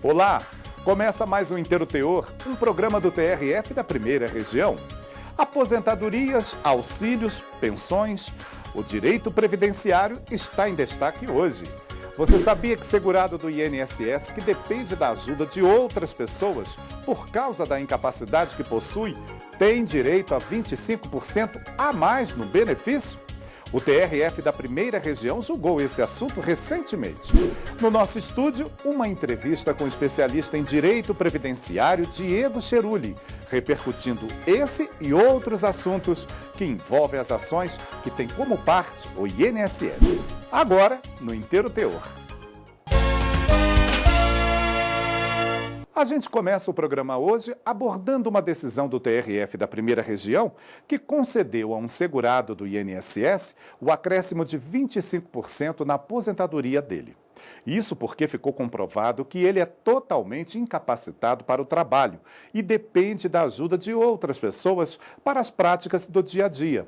Olá! Começa mais um Inteiro Teor, um programa do TRF da Primeira Região. Aposentadorias, auxílios, pensões, o direito previdenciário está em destaque hoje. Você sabia que segurado do INSS, que depende da ajuda de outras pessoas por causa da incapacidade que possui, tem direito a 25% a mais no benefício? O TRF da Primeira Região julgou esse assunto recentemente. No nosso estúdio, uma entrevista com o especialista em direito previdenciário Diego Cheruli, repercutindo esse e outros assuntos que envolvem as ações que tem como parte o INSS. Agora, no Inteiro Teor. A gente começa o programa hoje abordando uma decisão do TRF da Primeira Região que concedeu a um segurado do INSS o acréscimo de 25% na aposentadoria dele. Isso porque ficou comprovado que ele é totalmente incapacitado para o trabalho e depende da ajuda de outras pessoas para as práticas do dia a dia.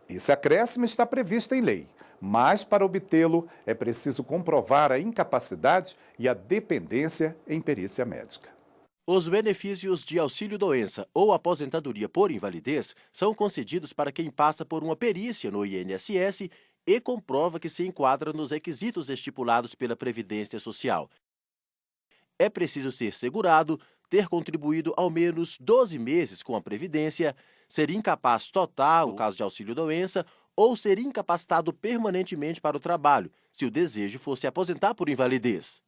Esse acréscimo está previsto em lei, mas para obtê-lo é preciso comprovar a incapacidade e a dependência em perícia médica. Os benefícios de auxílio-doença ou aposentadoria por invalidez são concedidos para quem passa por uma perícia no INSS e comprova que se enquadra nos requisitos estipulados pela Previdência Social. É preciso ser segurado, ter contribuído ao menos 12 meses com a Previdência, ser incapaz total, no caso de auxílio-doença, ou ser incapacitado permanentemente para o trabalho, se o desejo fosse aposentar por invalidez.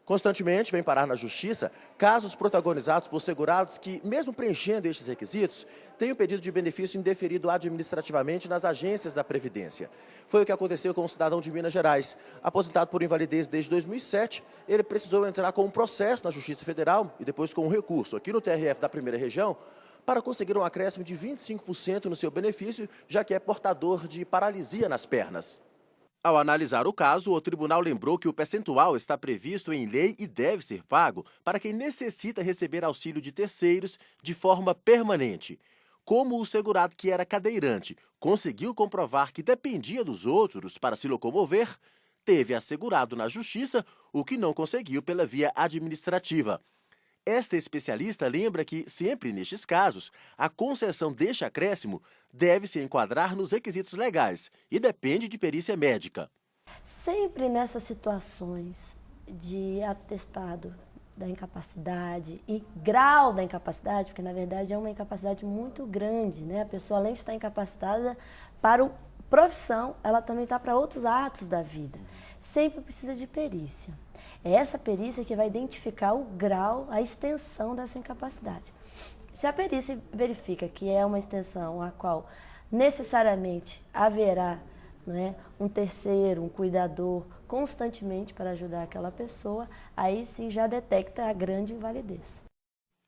Constantemente vem parar na Justiça casos protagonizados por segurados que, mesmo preenchendo estes requisitos, têm o pedido de benefício indeferido administrativamente nas agências da Previdência. Foi o que aconteceu com um cidadão de Minas Gerais. Aposentado por invalidez desde 2007, ele precisou entrar com um processo na Justiça Federal e depois com um recurso aqui no TRF da Primeira Região para conseguir um acréscimo de 25% no seu benefício, já que é portador de paralisia nas pernas. Ao analisar o caso, o tribunal lembrou que o percentual está previsto em lei e deve ser pago para quem necessita receber auxílio de terceiros de forma permanente. Como o segurado que era cadeirante conseguiu comprovar que dependia dos outros para se locomover, teve assegurado na Justiça o que não conseguiu pela via administrativa. Esta especialista lembra que, sempre nestes casos, a concessão deste acréscimo deve se enquadrar nos requisitos legais e depende de perícia médica. Sempre nessas situações de atestado da incapacidade e grau da incapacidade, porque na verdade é uma incapacidade muito grande, né? A pessoa, além de estar incapacitada para a profissão, ela também está para outros atos da vida. Sempre precisa de perícia. É essa perícia que vai identificar o grau, a extensão dessa incapacidade. Se a perícia verifica que é uma extensão a qual necessariamente haverá, né, um terceiro, um cuidador, constantemente para ajudar aquela pessoa, aí sim já detecta a grande invalidez.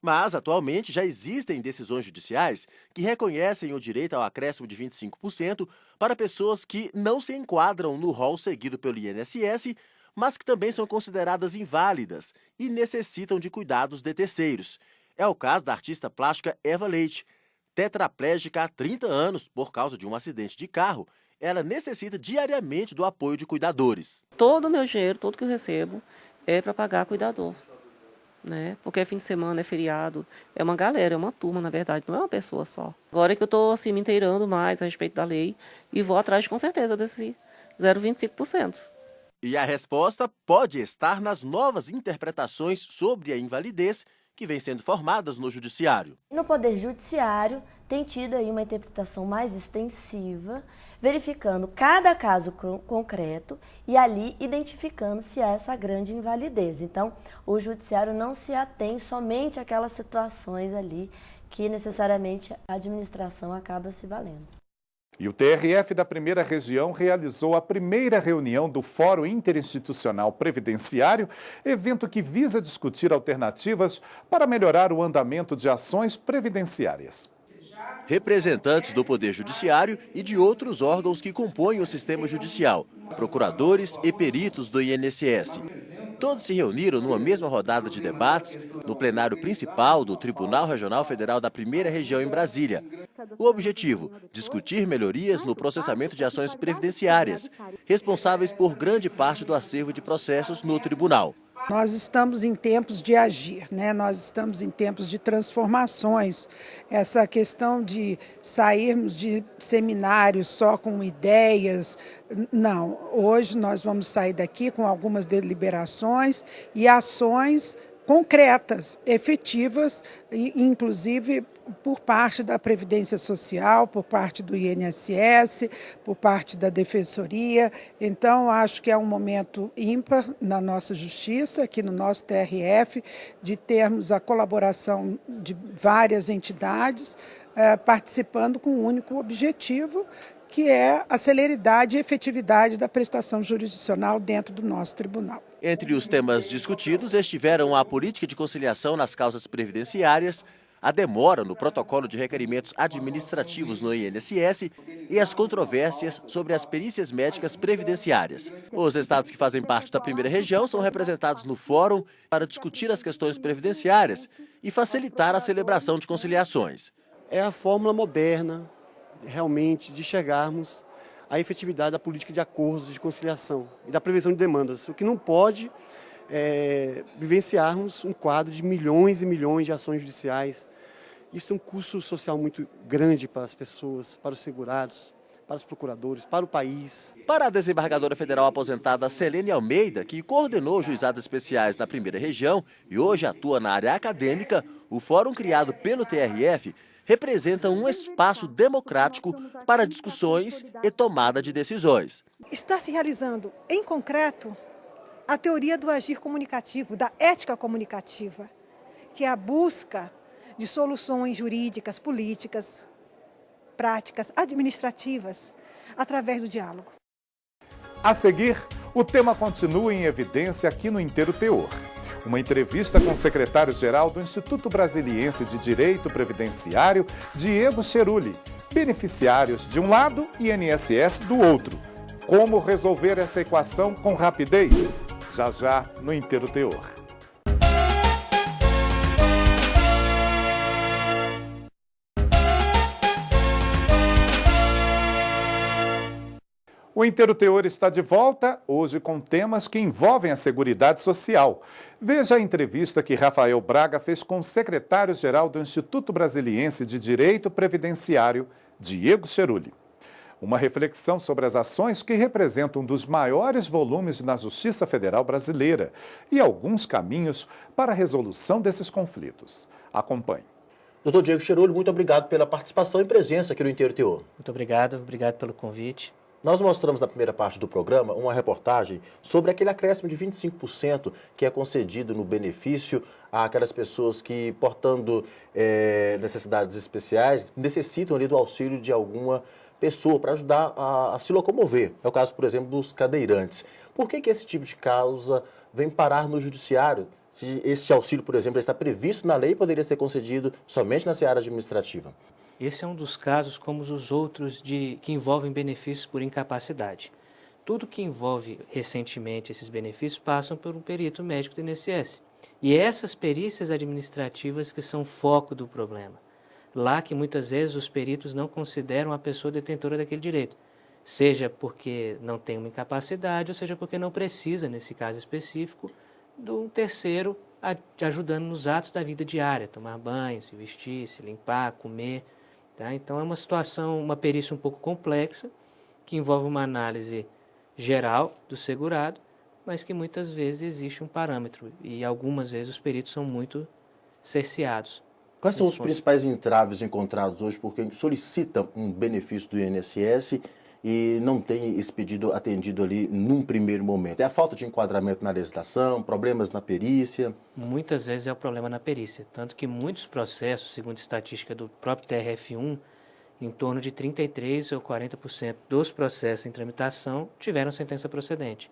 Mas, atualmente, já existem decisões judiciais que reconhecem o direito ao acréscimo de 25% para pessoas que não se enquadram no rol seguido pelo INSS, mas que também são consideradas inválidas e necessitam de cuidados de terceiros. É o caso da artista plástica Eva Leite. Tetraplégica há 30 anos por causa de um acidente de carro, ela necessita diariamente do apoio de cuidadores. Todo o meu dinheiro, tudo que eu recebo, é para pagar cuidador, né? Porque é fim de semana, é feriado, é uma galera, é uma turma, na verdade, não é uma pessoa só. Agora é que eu estou assim, me inteirando mais a respeito da lei e vou atrás, com certeza, desse 0,25%. E a resposta pode estar nas novas interpretações sobre a invalidez que vêm sendo formadas no Judiciário. No Poder Judiciário tem tido aí uma interpretação mais extensiva, verificando cada caso concreto e ali identificando se há essa grande invalidez. Então, o Judiciário não se atém somente àquelas situações ali que necessariamente a administração acaba se valendo. E o TRF da Primeira Região realizou a primeira reunião do Fórum Interinstitucional Previdenciário, evento que visa discutir alternativas para melhorar o andamento de ações previdenciárias. Representantes do Poder Judiciário e de outros órgãos que compõem o sistema judicial, procuradores e peritos do INSS. Todos se reuniram numa mesma rodada de debates no plenário principal do Tribunal Regional Federal da Primeira Região em Brasília. O objetivo, discutir melhorias no processamento de ações previdenciárias, responsáveis por grande parte do acervo de processos no tribunal. Nós estamos em tempos de agir, né? Nós estamos em tempos de transformações. Essa questão de sairmos de seminários só com ideias, não. Hoje nós vamos sair daqui com algumas deliberações e ações concretas, efetivas, inclusive por parte da Previdência Social, por parte do INSS, por parte da Defensoria. Então, acho que é um momento ímpar na nossa Justiça, aqui no nosso TRF, de termos a colaboração de várias entidades participando com um único objetivo, que é a celeridade e efetividade da prestação jurisdicional dentro do nosso tribunal. Entre os temas discutidos estiveram a política de conciliação nas causas previdenciárias, a demora no protocolo de requerimentos administrativos no INSS e as controvérsias sobre as perícias médicas previdenciárias. Os estados que fazem parte da primeira região são representados no fórum para discutir as questões previdenciárias e facilitar a celebração de conciliações. É a fórmula moderna, realmente, de chegarmos à efetividade da política de acordos de conciliação e da prevenção de demandas. O que não pode é vivenciarmos um quadro de milhões e milhões de ações judiciais. Isso é um custo social muito grande para as pessoas, para os segurados, para os procuradores, para o país. Para a desembargadora federal aposentada Selene Almeida, que coordenou juizados especiais na primeira região e hoje atua na área acadêmica, o fórum criado pelo TRF representa um espaço democrático para discussões e tomada de decisões. Está se realizando, em concreto, a teoria do agir comunicativo, da ética comunicativa, que é a busca de soluções jurídicas, políticas, práticas, administrativas, através do diálogo. A seguir, o tema continua em evidência aqui no Inteiro Teor. Uma entrevista com o secretário-geral do Instituto Brasiliense de Direito Previdenciário, Diego Cerulli. Beneficiários de um lado e INSS do outro. Como resolver essa equação com rapidez? Já já no Inteiro Teor. O Inteiro Teor está de volta, hoje com temas que envolvem a Seguridade Social. Veja a entrevista que Rafael Braga fez com o secretário-geral do Instituto Brasiliense de Direito Previdenciário, Diego Cerulli. Uma reflexão sobre as ações que representam um dos maiores volumes na Justiça Federal brasileira e alguns caminhos para a resolução desses conflitos. Acompanhe. Doutor Diego Cerulli, muito obrigado pela participação e presença aqui no Inteiro Teor. Muito obrigado pelo convite. Nós mostramos na primeira parte do programa uma reportagem sobre aquele acréscimo de 25% que é concedido no benefício àquelas pessoas que, portando necessidades especiais, necessitam ali do auxílio de alguma pessoa para ajudar a se locomover. É o caso, por exemplo, dos cadeirantes. Por que esse tipo de causa vem parar no judiciário? Se esse auxílio, por exemplo, está previsto na lei e poderia ser concedido somente na seara administrativa? Esse é um dos casos, como os outros, que envolvem benefícios por incapacidade. Tudo que envolve recentemente esses benefícios passam por um perito médico do INSS. E essas perícias administrativas que são o foco do problema. Lá que muitas vezes os peritos não consideram a pessoa detentora daquele direito. Seja porque não tem uma incapacidade, ou seja porque não precisa, nesse caso específico, de um terceiro ajudando nos atos da vida diária, tomar banho, se vestir, se limpar, comer. Tá? Então é uma situação, uma perícia um pouco complexa, que envolve uma análise geral do segurado, mas que muitas vezes existe um parâmetro e algumas vezes os peritos são muito cerceados. Quais são os principais entraves encontrados hoje por quem solicita um benefício do INSS e não tem esse pedido atendido ali num primeiro momento? É a falta de enquadramento na legislação, problemas na perícia? Muitas vezes é o problema na perícia, tanto que muitos processos, segundo a estatística do próprio TRF1, em torno de 33% ou 40% dos processos em tramitação tiveram sentença procedente.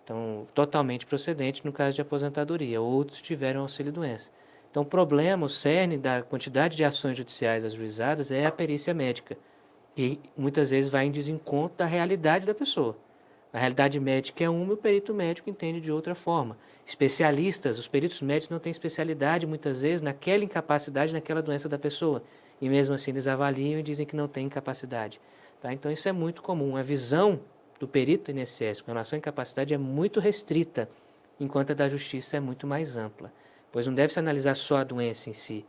Então, totalmente procedente no caso de aposentadoria, outros tiveram auxílio-doença. Então, o problema, o cerne da quantidade de ações judiciais ajuizadas é a perícia médica, que muitas vezes vai em desencontro da realidade da pessoa. A realidade médica é uma e o perito médico entende de outra forma. Especialistas, os peritos médicos não têm especialidade muitas vezes naquela incapacidade, naquela doença da pessoa. E mesmo assim eles avaliam e dizem que não tem incapacidade. Tá? Então isso é muito comum. A visão do perito do INSS com relação à incapacidade é muito restrita enquanto a da justiça é muito mais ampla, pois não deve-se analisar só a doença em si,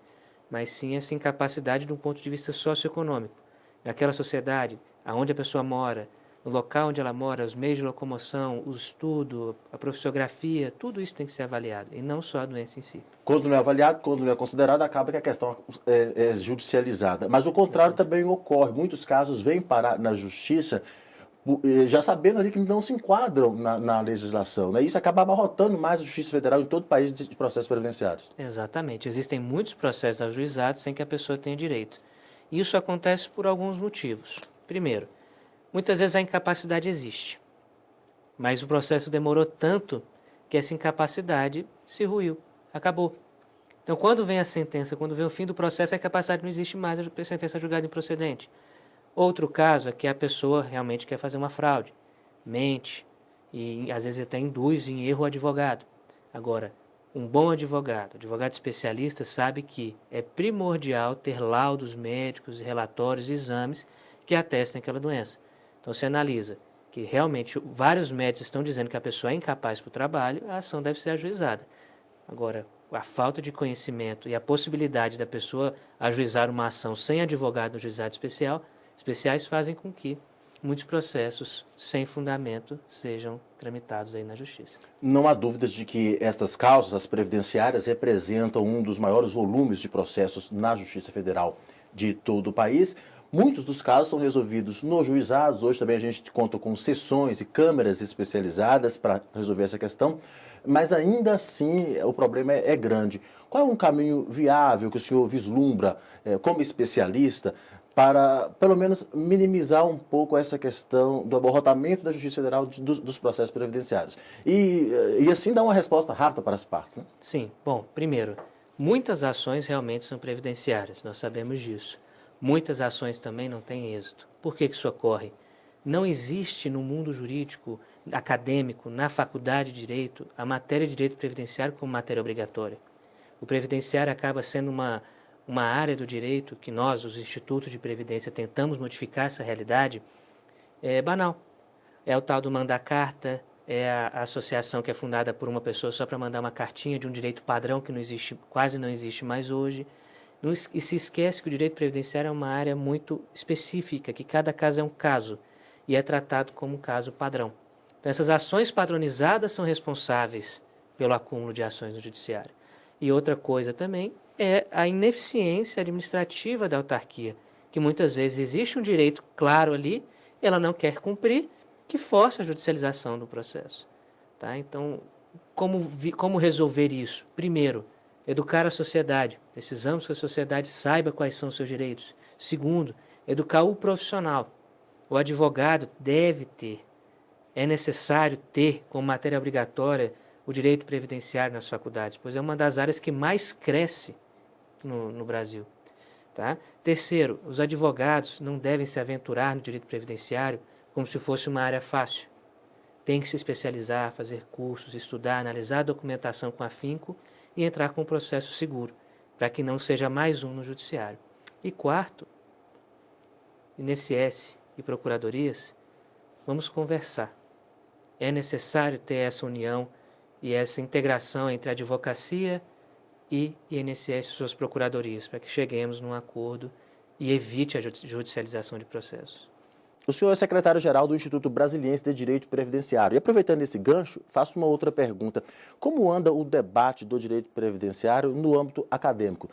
mas sim essa incapacidade de um ponto de vista socioeconômico, daquela sociedade, aonde a pessoa mora, no local onde ela mora, os meios de locomoção, o estudo, a profissiografia, tudo isso tem que ser avaliado, e não só a doença em si. Quando não é avaliado, quando não é considerado, acaba que a questão é judicializada. Mas o contrário também ocorre. Muitos casos vêm parar na justiça já sabendo ali que não se enquadram na legislação, né? Isso acaba abarrotando mais a Justiça Federal em todo o país de processos previdenciários. Exatamente. Existem muitos processos ajuizados sem que a pessoa tenha direito. Isso acontece por alguns motivos. Primeiro, muitas vezes a incapacidade existe, mas o processo demorou tanto que essa incapacidade se ruiu, acabou. Então, quando vem a sentença, quando vem o fim do processo, a incapacidade não existe mais, a sentença é julgada improcedente. Outro caso é que a pessoa realmente quer fazer uma fraude, mente e às vezes até induz em erro o advogado. Agora, um bom advogado especialista, sabe que é primordial ter laudos médicos, relatórios, exames que atestem aquela doença. Então, se analisa que realmente vários médicos estão dizendo que a pessoa é incapaz para o trabalho, a ação deve ser ajuizada. Agora, a falta de conhecimento e a possibilidade da pessoa ajuizar uma ação sem advogado no juizado especiais fazem com que muitos processos sem fundamento sejam tramitados aí na justiça. Não há dúvidas de que estas causas, as previdenciárias, representam um dos maiores volumes de processos na Justiça Federal de todo o país. Muitos dos casos são resolvidos nos juizados. Hoje também a gente conta com sessões e câmeras especializadas para resolver essa questão, mas ainda assim o problema é grande. Qual é um caminho viável que o senhor vislumbra como especialista para, pelo menos, minimizar um pouco essa questão do abarrotamento da Justiça Federal dos processos previdenciários? E assim dar uma resposta rápida para as partes, né? Sim. Bom, primeiro, muitas ações realmente são previdenciárias, nós sabemos disso. Muitas ações também não têm êxito. Por que isso ocorre? Não existe no mundo jurídico, acadêmico, na faculdade de Direito, a matéria de Direito Previdenciário como matéria obrigatória. O previdenciário acaba sendo uma área do direito que nós, os institutos de previdência, tentamos modificar essa realidade, é banal. É o tal do mandar carta, é a associação que é fundada por uma pessoa só para mandar uma cartinha de um direito padrão que não existe, quase não existe mais hoje. E se esquece que o direito previdenciário é uma área muito específica, que cada caso é um caso e é tratado como um caso padrão. Então, essas ações padronizadas são responsáveis pelo acúmulo de ações no judiciário. E outra coisa também é a ineficiência administrativa da autarquia, que muitas vezes existe um direito claro ali, ela não quer cumprir, que força a judicialização do processo. Tá? Então, como resolver isso? Primeiro, educar a sociedade. Precisamos que a sociedade saiba quais são os seus direitos. Segundo, educar o profissional. O advogado deve ter, é necessário ter como matéria obrigatória o direito previdenciário nas faculdades, pois é uma das áreas que mais cresce no Brasil. Tá? Terceiro, os advogados não devem se aventurar no direito previdenciário como se fosse uma área fácil. Tem que se especializar, fazer cursos, estudar, analisar a documentação com afinco e entrar com um processo seguro, para que não seja mais um no judiciário. E quarto, INSS e procuradorias, vamos conversar. É necessário ter essa união e essa integração entre a advocacia e INSS e suas procuradorias, para que cheguemos num acordo e evite a judicialização de processos. O senhor é secretário-geral do Instituto Brasiliense de Direito Previdenciário. E aproveitando esse gancho, faço uma outra pergunta. Como anda o debate do direito previdenciário no âmbito acadêmico?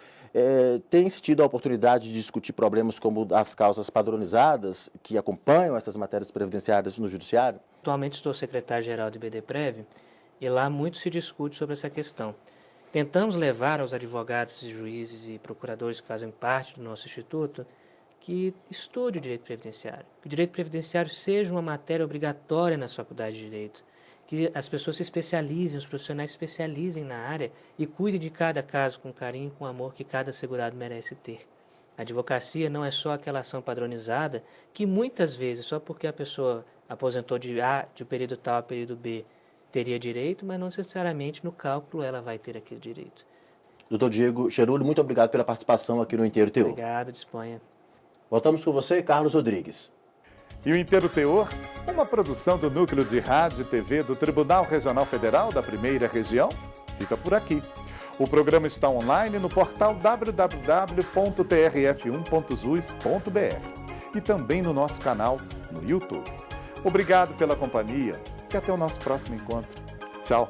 Tem-se tido a oportunidade de discutir problemas como as causas padronizadas que acompanham essas matérias previdenciárias no judiciário? Atualmente estou secretário-geral do IBDPrev e lá muito se discute sobre essa questão. Tentamos levar aos advogados, juízes e procuradores que fazem parte do nosso instituto que estude o direito previdenciário, que o direito previdenciário seja uma matéria obrigatória nas faculdades de direito, que as pessoas se especializem, os profissionais se especializem na área e cuidem de cada caso com carinho e com amor que cada segurado merece ter. A advocacia não é só aquela ação padronizada que muitas vezes, só porque a pessoa aposentou de período tal a período B, teria direito, mas não necessariamente no cálculo ela vai ter aquele direito. Doutor Diego Cherulli, muito obrigado pela participação aqui no Inteiro Teor. Obrigado, disponha. Voltamos com você, Carlos Rodrigues. E o Inteiro Teor, uma produção do Núcleo de Rádio e TV do Tribunal Regional Federal da Primeira Região, fica por aqui. O programa está online no portal www.trf1.jus.br e também no nosso canal no YouTube. Obrigado pela companhia e até o nosso próximo encontro. Tchau!